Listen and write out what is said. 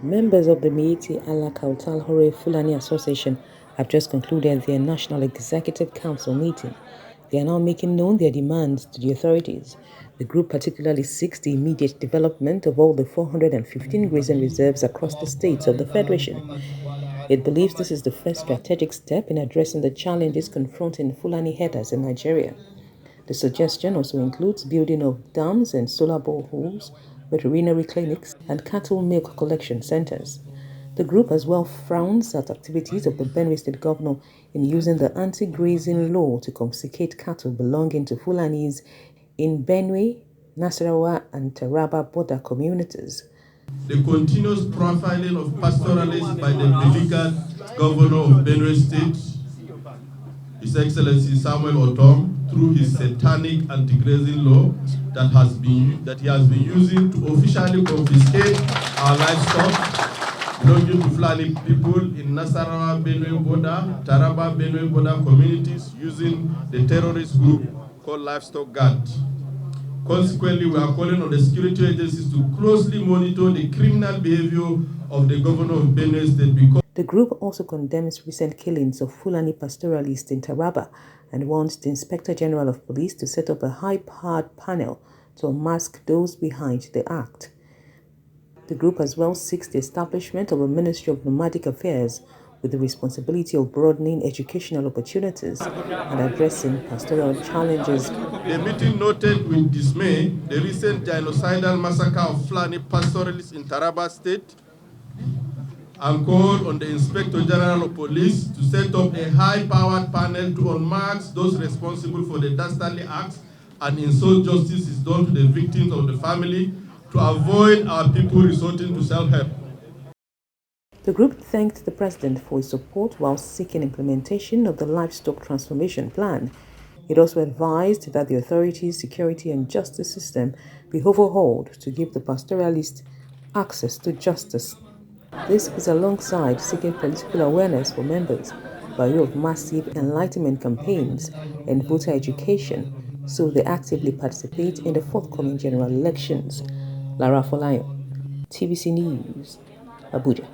Members of the Miyetti Allah Kautal Hore Fulani Association have just concluded their National Executive Council meeting. They are now making known their demands to the authorities. The group particularly seeks the immediate development of all the 415 grazing reserves across the states of the Federation. It believes this is the first strategic step in addressing the challenges confronting Fulani herders in Nigeria. The suggestion also includes building of dams and solar boreholes, veterinary clinics, and cattle milk collection centers. The group as well frowns at activities of the Benue State Governor in using the anti-grazing law to confiscate cattle belonging to Fulanis in Benue, Nasarawa, and Taraba border communities. The continuous profiling of pastoralists by the beleaguered governor of Benue State, His Excellency Samuel Otom, through his satanic anti-grazing law that he has been using to officially confiscate our livestock belonging to Fulani people in Nasarawa, Benue border, Taraba, Benue border communities using the terrorist group called Livestock Guard. Consequently, we are calling on the security agencies to closely monitor the criminal behavior of the governor of Benue State because the group also condemns recent killings of Fulani pastoralists in Taraba and wants the Inspector General of Police to set up a high-powered panel to unmask those behind the act. The group as well seeks the establishment of a Ministry of Nomadic Affairs with the responsibility of broadening educational opportunities and addressing pastoral challenges. The meeting noted with dismay the recent genocidal massacre of Fulani pastoralists in Taraba State and called on the Inspector General of Police to set up a high-powered panel to unmask those responsible for the dastardly acts and ensure justice is done to the victims of the family to avoid our people resorting to self-help. The group thanked the President for his support while seeking implementation of the Livestock Transformation Plan. It also advised that the authorities' security and justice system be overhauled to give the pastoralists access to justice. This is alongside seeking political awareness for members by way of massive enlightenment campaigns and voter education so they actively participate in the forthcoming general elections. Lara Folayo, TVC News, Abuja.